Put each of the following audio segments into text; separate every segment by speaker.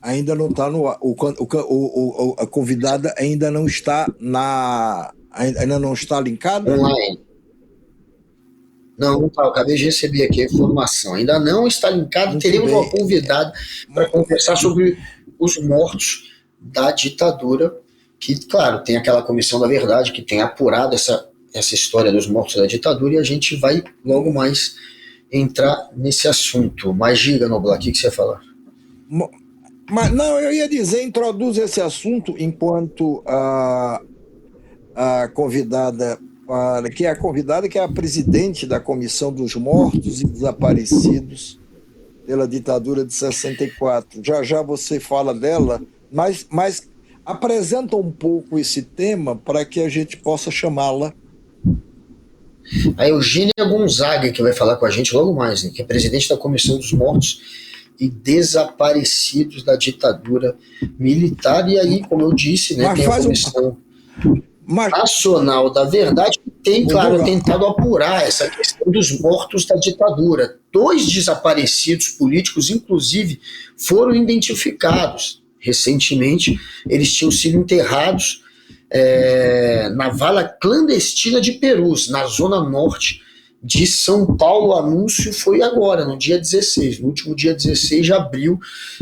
Speaker 1: Ainda não está no ar. A convidada ainda não está ainda não está linkada?
Speaker 2: Online. Não, tá, eu acabei de receber aqui a informação. Ainda não está linkado,
Speaker 1: Muito
Speaker 2: teremos uma
Speaker 1: bem.
Speaker 2: convidada para conversar sobre os mortos da ditadura, que, claro, tem aquela comissão da verdade que tem apurado essa história dos mortos da ditadura, e a gente vai logo mais entrar nesse assunto. Mas diga, Noblar, o que você ia falar?
Speaker 1: Mas não, eu ia dizer, introduz esse assunto enquanto a convidada, que é a convidada, que é a presidente da Comissão dos Mortos e Desaparecidos pela ditadura de 64. Já já você fala dela, mas apresenta um pouco esse tema para que a gente possa chamá-la.
Speaker 2: A Eugênia Gonzaga, que vai falar com a gente logo mais, né, que é presidente da Comissão dos Mortos e Desaparecidos da Ditadura Militar. E aí, como eu disse, né,
Speaker 1: Mas
Speaker 2: tem a
Speaker 1: faz um.
Speaker 2: Comissão
Speaker 1: Mas,
Speaker 2: Nacional da Verdade, que tem,
Speaker 1: ô
Speaker 2: claro,
Speaker 1: Guga,
Speaker 2: tentado apurar essa questão dos mortos da ditadura. 2 desaparecidos políticos, inclusive, foram identificados recentemente. Eles tinham sido enterrados na vala clandestina de Perus, na zona norte de São Paulo. O anúncio foi agora, no dia 16, no último dia 16 de abril,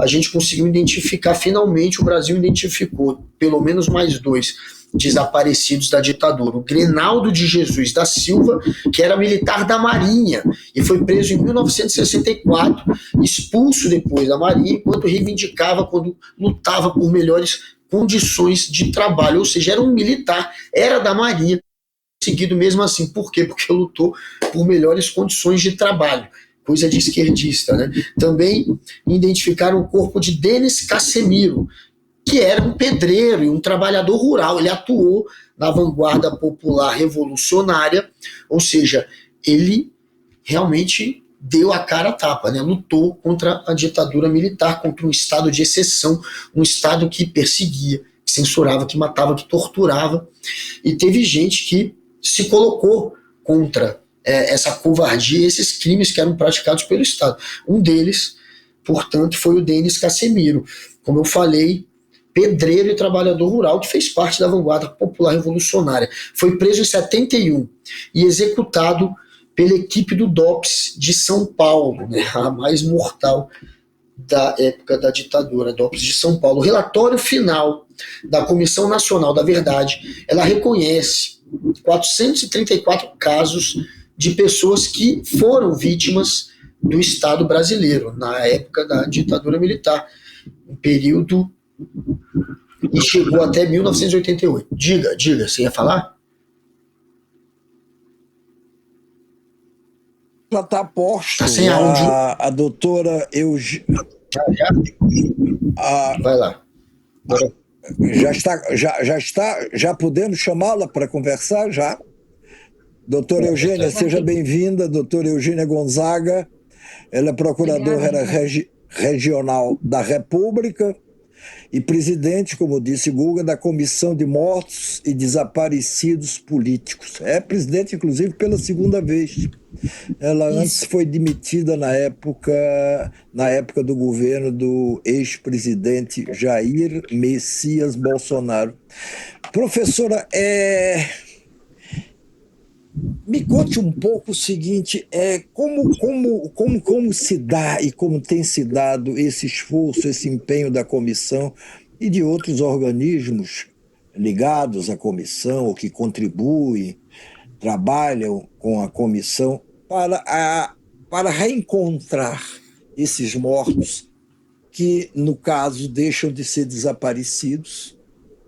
Speaker 2: a gente conseguiu identificar, finalmente o Brasil identificou pelo menos mais 2 desaparecidos da ditadura. O Grenaldo de Jesus da Silva, que era militar da Marinha e foi preso em 1964, expulso depois da Marinha, enquanto reivindicava, quando lutava por melhores condições de trabalho, ou seja, era um militar, era da Marinha, seguido mesmo assim. Por quê? Porque lutou por melhores condições de trabalho, coisa de esquerdista, né? Também identificaram o corpo de Denis Casemiro, que era um pedreiro e um trabalhador rural. Ele atuou na vanguarda popular revolucionária, ou seja, ele realmente deu a cara a tapa, né? Lutou contra a ditadura militar, contra um estado de exceção, um estado que perseguia, que censurava, que matava, que torturava. E teve gente que se colocou contra essa covardia, esses crimes que eram praticados pelo Estado. Um deles, portanto, foi o Denis Casemiro. Como eu falei, pedreiro e trabalhador rural, que fez parte da vanguarda popular revolucionária. Foi preso em 71 e executado pela equipe do DOPS de São Paulo, né, a mais mortal da época da ditadura, DOPS de São Paulo. O relatório final da Comissão Nacional da Verdade, ela reconhece 434 casos de pessoas que foram vítimas do Estado brasileiro na época da ditadura militar, um período, e chegou até 1988. Diga, você ia falar?
Speaker 1: já está
Speaker 2: Tá
Speaker 1: posto
Speaker 2: sem áudio.
Speaker 1: a doutora Eugênia.
Speaker 2: Já? Vai lá.
Speaker 1: Já podemos chamá-la para conversar? Já? Doutora Eugênia, seja bem-vinda. Doutora Eugênia Gonzaga, ela é procuradora regional da República e presidente, como disse Guga, da Comissão de Mortos e Desaparecidos Políticos. É presidente, inclusive, pela segunda vez. Ela antes foi demitida na época do governo do ex-presidente Jair Messias Bolsonaro. Professora, me conte um pouco o seguinte, como se dá e como tem se dado esse esforço, esse empenho da comissão e de outros organismos ligados à comissão, ou que contribuem, trabalham com a comissão para reencontrar esses mortos que, no caso, deixam de ser desaparecidos.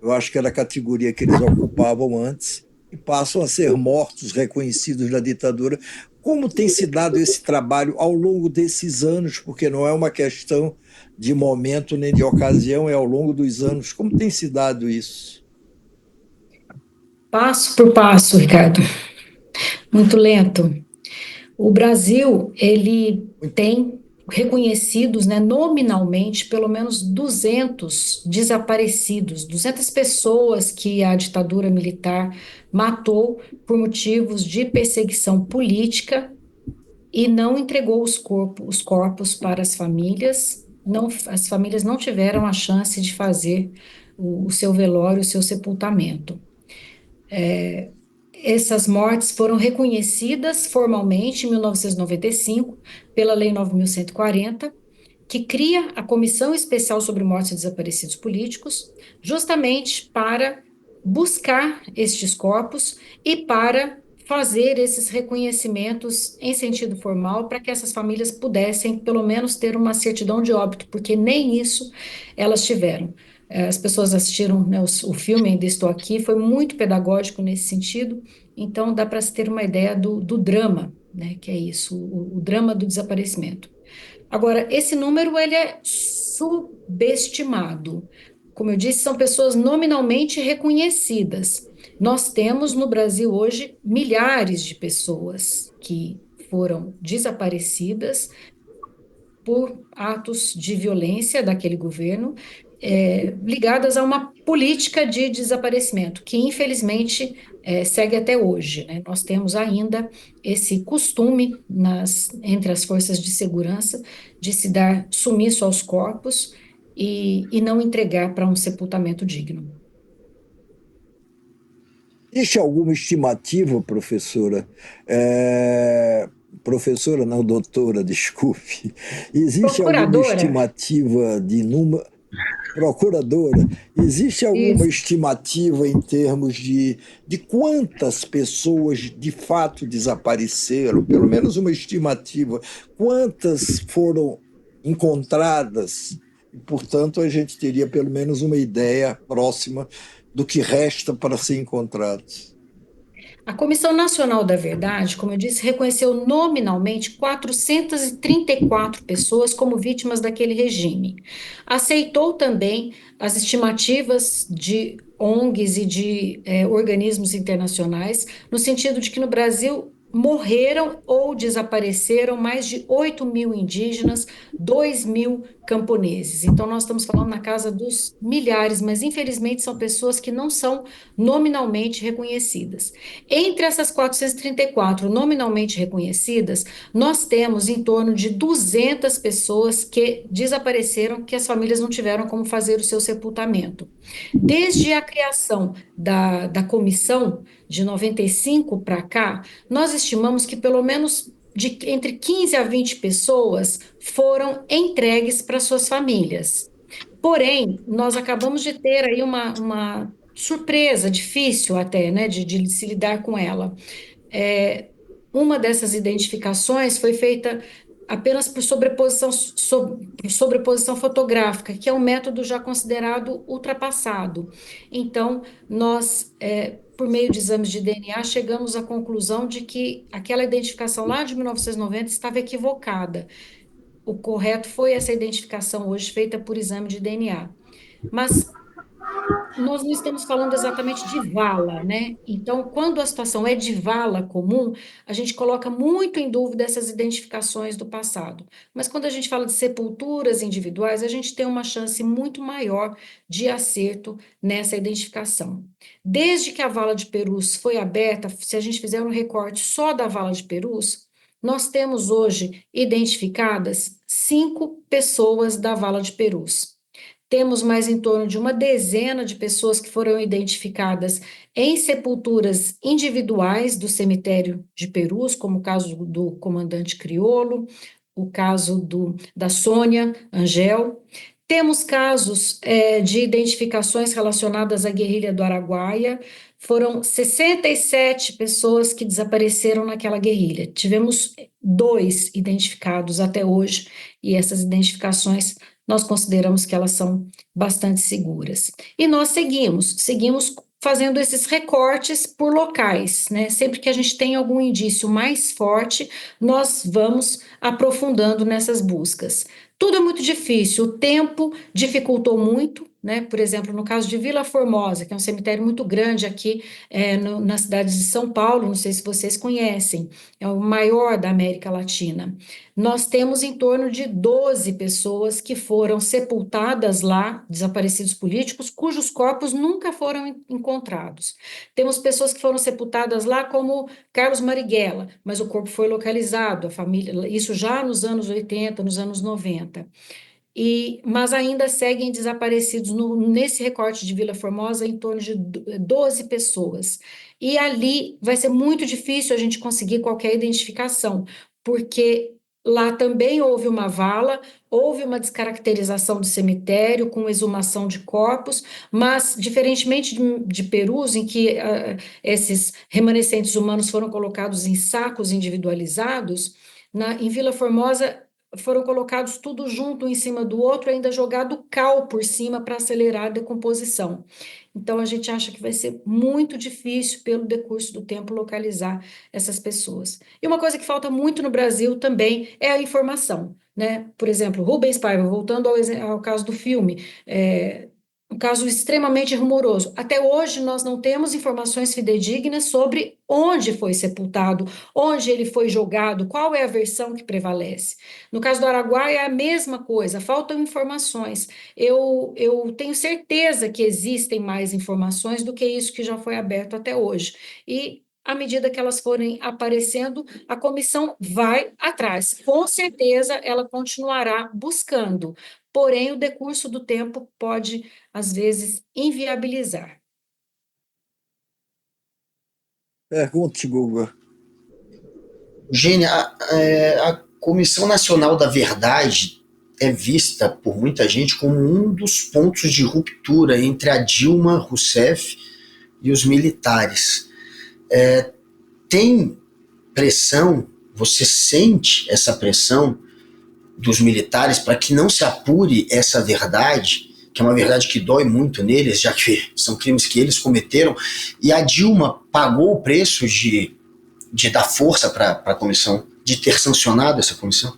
Speaker 1: Eu acho que era a categoria que eles ocupavam antes, e passam a ser mortos reconhecidos da ditadura. Como tem se dado esse trabalho ao longo desses anos, porque não é uma questão de momento nem de ocasião, é ao longo dos anos. Como tem se dado isso?
Speaker 3: Passo por passo, Ricardo. Muito lento. O Brasil, ele tem reconhecidos, né, nominalmente, pelo menos 200 desaparecidos, 200 pessoas que a ditadura militar matou por motivos de perseguição política e não entregou os corpos para as famílias as famílias não tiveram a chance de fazer o seu velório, o seu sepultamento. Essas mortes foram reconhecidas formalmente em 1995 pela Lei 9.140, que cria a Comissão Especial sobre Mortes e Desaparecidos Políticos, justamente para buscar estes corpos e para fazer esses reconhecimentos em sentido formal para que essas famílias pudessem, pelo menos, ter uma certidão de óbito, porque nem isso elas tiveram. As pessoas assistiram, né, o filme Ainda Estou Aqui, foi muito pedagógico nesse sentido, então dá para se ter uma ideia do drama, né, que é isso, o drama do desaparecimento. Agora, esse número ele é subestimado. Como eu disse, são pessoas nominalmente reconhecidas. Nós temos no Brasil hoje milhares de pessoas que foram desaparecidas por atos de violência daquele governo, ligadas a uma política de desaparecimento, que infelizmente segue até hoje, né? Nós temos ainda esse costume entre as forças de segurança de se dar sumiço aos corpos e não entregar para um sepultamento digno.
Speaker 1: Existe alguma estimativa, professora? Professora, não, doutora, desculpe. Existe alguma
Speaker 3: Procuradora,
Speaker 1: estimativa de número? Procuradora, existe alguma
Speaker 3: isso.
Speaker 1: estimativa em termos de quantas pessoas de fato desapareceram? Pelo menos uma estimativa. Quantas foram encontradas? E, portanto, a gente teria pelo menos uma ideia próxima do que resta para ser encontrado.
Speaker 3: A Comissão Nacional da Verdade, como eu disse, reconheceu nominalmente 434 pessoas como vítimas daquele regime. Aceitou também as estimativas de ONGs e de organismos internacionais, no sentido de que no Brasil morreram ou desapareceram mais de 8.000 indígenas, 2.000 camponeses. Então, nós estamos falando na casa dos milhares, mas infelizmente são pessoas que não são nominalmente reconhecidas. Entre essas 434 nominalmente reconhecidas, nós temos em torno de 200 pessoas que desapareceram, que as famílias não tiveram como fazer o seu sepultamento. Desde a criação da comissão de 95 para cá, nós estimamos que pelo menos entre 15 a 20 pessoas foram entregues para suas famílias. Porém, nós acabamos de ter aí uma surpresa, difícil até, né, de se lidar com ela. É, uma dessas identificações foi feita apenas por sobreposição fotográfica, que é um método já considerado ultrapassado. Então, nós, por meio de exames de DNA, chegamos à conclusão de que aquela identificação lá de 1990 estava equivocada. O correto foi essa identificação hoje feita por exame de DNA. Mas nós não estamos falando exatamente de vala, né? Então, quando a situação é de vala comum, a gente coloca muito em dúvida essas identificações do passado. Mas quando a gente fala de sepulturas individuais, a gente tem uma chance muito maior de acerto nessa identificação. Desde que a vala de Perus foi aberta, se a gente fizer um recorte só da vala de Perus, nós temos hoje identificadas 5 pessoas da vala de Perus. Temos mais em torno de uma dezena de pessoas que foram identificadas em sepulturas individuais do cemitério de Perus, como o caso do comandante Criolo, o caso da Sônia Angel. Temos casos de identificações relacionadas à guerrilha do Araguaia. Foram 67 pessoas que desapareceram naquela guerrilha. Tivemos 2 identificados até hoje, e essas identificações nós consideramos que elas são bastante seguras. E nós seguimos fazendo esses recortes por locais, né? Sempre que a gente tem algum indício mais forte, nós vamos aprofundando nessas buscas. Tudo é muito difícil, o tempo dificultou muito, né? Por exemplo, no caso de Vila Formosa, que é um cemitério muito grande aqui na cidade de São Paulo, não sei se vocês conhecem, é o maior da América Latina. Nós temos em torno de 12 pessoas que foram sepultadas lá, desaparecidos políticos, cujos corpos nunca foram encontrados. Temos pessoas que foram sepultadas lá, como Carlos Marighella, mas o corpo foi localizado, a família, isso já nos anos 80, nos anos 90. mas ainda seguem desaparecidos nesse recorte de Vila Formosa em torno de 12 pessoas. E ali vai ser muito difícil a gente conseguir qualquer identificação, porque lá também houve uma vala, houve uma descaracterização do cemitério com exumação de corpos, mas, diferentemente de Perus, em que esses remanescentes humanos foram colocados em sacos individualizados, em Vila Formosa foram colocados tudo junto em cima do outro, ainda jogado cal por cima para acelerar a decomposição. Então, a gente acha que vai ser muito difícil, pelo decurso do tempo, localizar essas pessoas. E uma coisa que falta muito no Brasil também é a informação, né? Por exemplo, Rubens Paiva, voltando ao caso do filme, um caso extremamente rumoroso. Até hoje, nós não temos informações fidedignas sobre onde foi sepultado, onde ele foi jogado, qual é a versão que prevalece. No caso do Araguaia, é a mesma coisa, faltam informações. Eu tenho certeza que existem mais informações do que isso que já foi aberto até hoje. E, à medida que elas forem aparecendo, a comissão vai atrás. Com certeza, ela continuará buscando. Porém, o decurso do tempo pode, às vezes, inviabilizar.
Speaker 1: Pergunte, Guga.
Speaker 2: Gênia, a Comissão Nacional da Verdade é vista por muita gente como um dos pontos de ruptura entre a Dilma Rousseff e os militares. Tem pressão, você sente essa pressão dos militares para que não se apure essa verdade, que é uma verdade que dói muito neles, já que são crimes que eles cometeram, e a Dilma pagou o preço de dar força para a comissão, de ter sancionado essa comissão?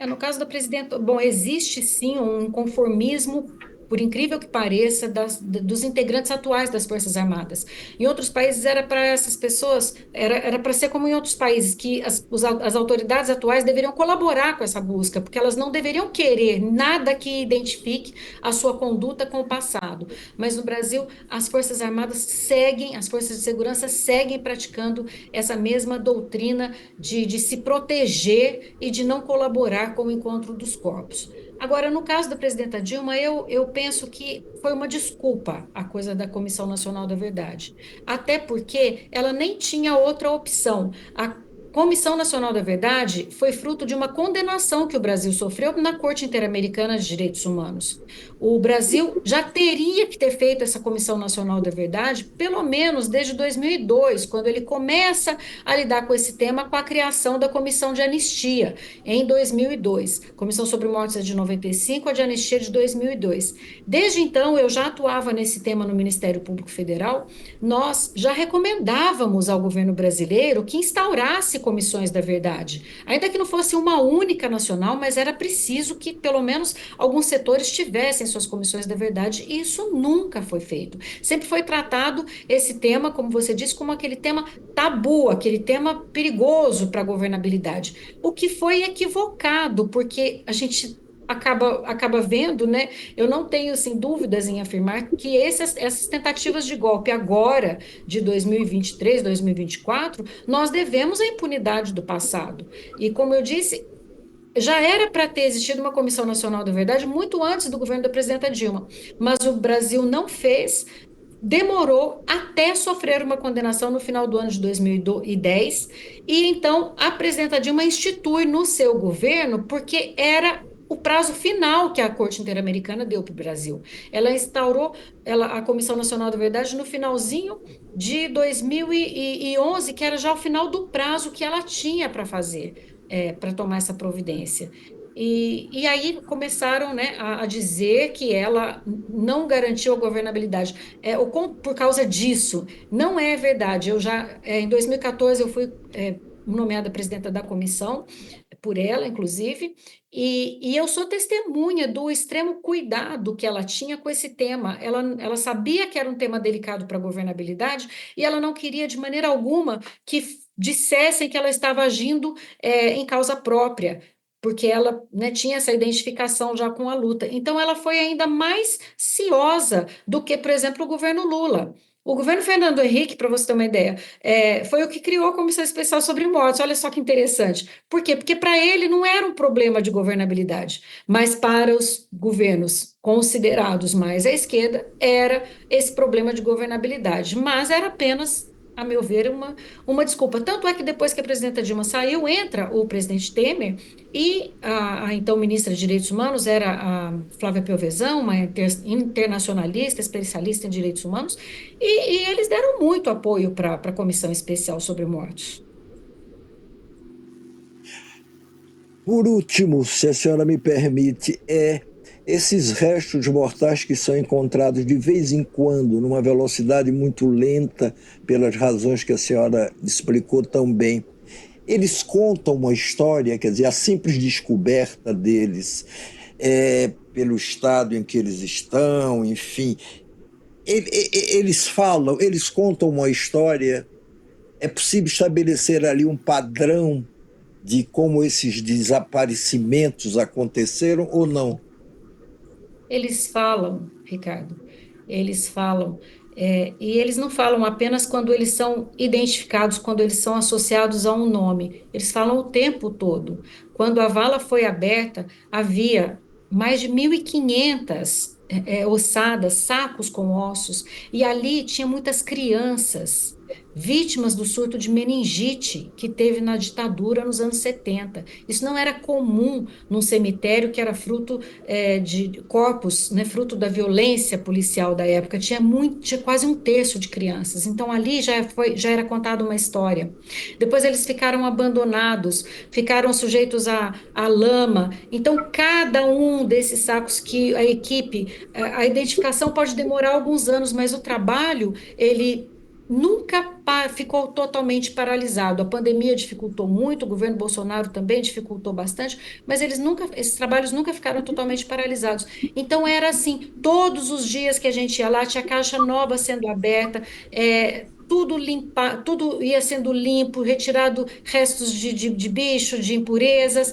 Speaker 3: No caso da presidenta, bom, existe sim um conformismo, por incrível que pareça, dos integrantes atuais das Forças Armadas. Em outros países era para essas pessoas, era para ser como em outros países, que as autoridades atuais deveriam colaborar com essa busca, porque elas não deveriam querer nada que identifique a sua conduta com o passado. Mas no Brasil, as Forças Armadas seguem, as forças de segurança seguem praticando essa mesma doutrina de se proteger e de não colaborar com o encontro dos corpos. Agora, no caso da presidenta Dilma, eu penso que foi uma desculpa a coisa da Comissão Nacional da Verdade. Até porque ela nem tinha outra opção. A Comissão Nacional da Verdade foi fruto de uma condenação que o Brasil sofreu na Corte Interamericana de Direitos Humanos. O Brasil já teria que ter feito essa Comissão Nacional da Verdade, pelo menos desde 2002, quando ele começa a lidar com esse tema, com a criação da Comissão de Anistia, em 2002. Comissão sobre Mortes é de 95, a de Anistia é de 2002. Desde então, eu já atuava nesse tema no Ministério Público Federal, nós já recomendávamos ao governo brasileiro que instaurasse comissões da verdade, ainda que não fosse uma única nacional, mas era preciso que pelo menos alguns setores tivessem suas comissões da verdade, e isso nunca foi feito. Sempre foi tratado esse tema, como você disse, como aquele tema tabu, aquele tema perigoso para a governabilidade, o que foi equivocado, porque a gente acaba vendo, né? Eu não tenho assim, dúvidas em afirmar que essas tentativas de golpe agora, de 2023, 2024, nós devemos a impunidade do passado. E como eu disse, já era para ter existido uma Comissão Nacional da Verdade muito antes do governo da presidenta Dilma, mas o Brasil não fez, demorou até sofrer uma condenação no final do ano de 2010, e então a presidenta Dilma institui no seu governo, porque era o prazo final que a Corte Interamericana deu para o Brasil. Ela instaurou a Comissão Nacional da Verdade no finalzinho de 2011, que era já o final do prazo que ela tinha para fazer, para tomar essa providência. E aí começaram, né, a dizer que ela não garantiu a governabilidade. Por causa disso, não é verdade. Em 2014, eu fui nomeada presidenta da comissão, por ela, inclusive, e eu sou testemunha do extremo cuidado que ela tinha com esse tema. Ela sabia que era um tema delicado para a governabilidade e ela não queria, de maneira alguma, que dissessem que ela estava agindo em causa própria, porque ela, né, tinha essa identificação já com a luta. Então, ela foi ainda mais ciosa do que, por exemplo, o governo Lula. O governo Fernando Henrique, para você ter uma ideia, foi o que criou a Comissão Especial sobre Mortes. Olha só que interessante. Por quê? Porque para ele não era um problema de governabilidade, mas para os governos considerados mais à esquerda, era esse problema de governabilidade. Mas era apenas, a meu ver, uma desculpa. Tanto é que depois que a presidenta Dilma saiu, entra o presidente Temer e a então ministra de Direitos Humanos era a Flávia Piovesan, uma internacionalista, especialista em direitos humanos, e eles deram muito apoio para a Comissão Especial sobre Mortos.
Speaker 1: Por último, se a senhora me permite, esses restos mortais que são encontrados de vez em quando, numa velocidade muito lenta, pelas razões que a senhora explicou tão bem, eles contam uma história, quer dizer, a simples descoberta deles, pelo estado em que eles estão, enfim, eles falam, eles contam uma história. É possível estabelecer ali um padrão de como esses desaparecimentos aconteceram ou não?
Speaker 3: Eles falam, Ricardo, eles falam, e eles não falam apenas quando eles são identificados, quando eles são associados a um nome, eles falam o tempo todo. Quando a vala foi aberta, havia mais de 1.500 ossadas, sacos com ossos, e ali tinha muitas crianças, vítimas do surto de meningite que teve na ditadura nos anos 70. Isso não era comum num cemitério que era fruto de corpos, né, fruto da violência policial da época, tinha quase um terço de crianças. Então ali já era contada uma história. Depois eles ficaram abandonados, ficaram sujeitos à lama. Então cada um desses sacos que a equipe, a identificação pode demorar alguns anos, mas o trabalho ele nunca ficou totalmente paralisado. A pandemia dificultou muito, o governo Bolsonaro também dificultou bastante, mas esses trabalhos nunca ficaram totalmente paralisados. Então era assim, todos os dias que a gente ia lá, tinha caixa nova sendo aberta, tudo ia sendo limpo, retirado restos de bicho, de impurezas,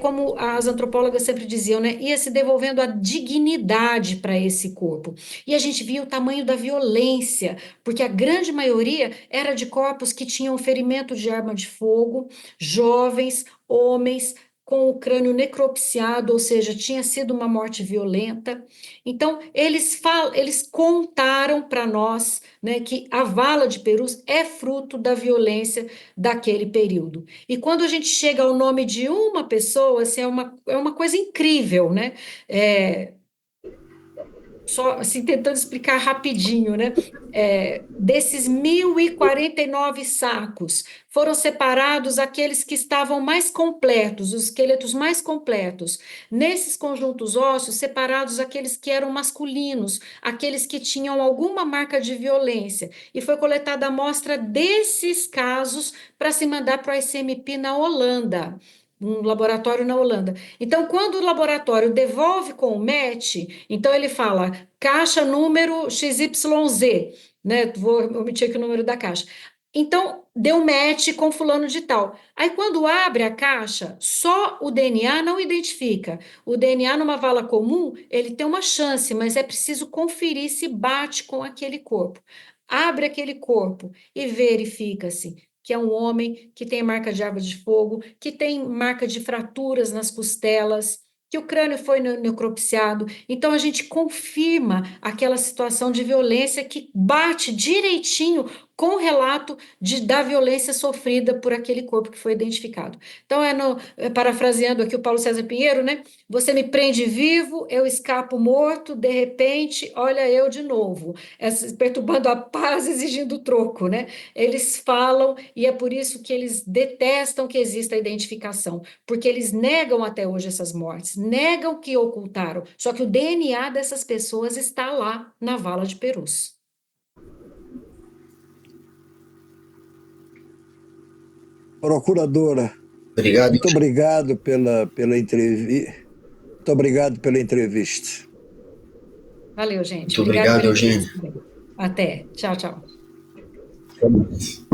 Speaker 3: como as antropólogas sempre diziam, né? Ia se devolvendo a dignidade para esse corpo. E a gente via o tamanho da violência, porque a grande maioria era de corpos que tinham ferimento de arma de fogo, jovens, homens, com o crânio necropsiado, ou seja, tinha sido uma morte violenta. Então, eles contaram para nós, né, que a vala de Perus é fruto da violência daquele período. E quando a gente chega ao nome de uma pessoa, assim, é uma coisa incrível, né? É, só assim, tentando explicar rapidinho, né? Desses 1.049 sacos, foram separados aqueles que estavam mais completos, os esqueletos mais completos. Nesses conjuntos ósseos, separados aqueles que eram masculinos, aqueles que tinham alguma marca de violência. E foi coletada a amostra desses casos para se mandar para o ICMP na Holanda. Um laboratório na Holanda. Então, quando o laboratório devolve com o match, então ele fala caixa número XYZ, né? Vou omitir aqui o número da caixa. Então, deu match com fulano de tal. Aí, quando abre a caixa, só o DNA não identifica. O DNA numa vala comum, ele tem uma chance, mas é preciso conferir se bate com aquele corpo. Abre aquele corpo e verifica-se que é um homem que tem marca de arma de fogo, que tem marca de fraturas nas costelas, que o crânio foi necropsiado. Então, a gente confirma aquela situação de violência que bate direitinho com o relato da violência sofrida por aquele corpo que foi identificado. Então, parafraseando aqui o Paulo César Pinheiro, né? Você me prende vivo, eu escapo morto, de repente, olha eu de novo, perturbando a paz, exigindo troco, né? Eles falam, e é por isso que eles detestam que exista a identificação, porque eles negam até hoje essas mortes, negam que ocultaram, só que o DNA dessas pessoas está lá na vala de Perus.
Speaker 1: Procuradora,
Speaker 2: Obrigado.
Speaker 1: muito obrigado pela entrevista. Muito obrigado pela entrevista.
Speaker 3: Valeu, gente.
Speaker 2: Muito
Speaker 3: Obrigada
Speaker 2: obrigado,
Speaker 3: pela
Speaker 2: Eugênio.
Speaker 3: entrevista. Até. Tchau, tchau.
Speaker 2: Até mais.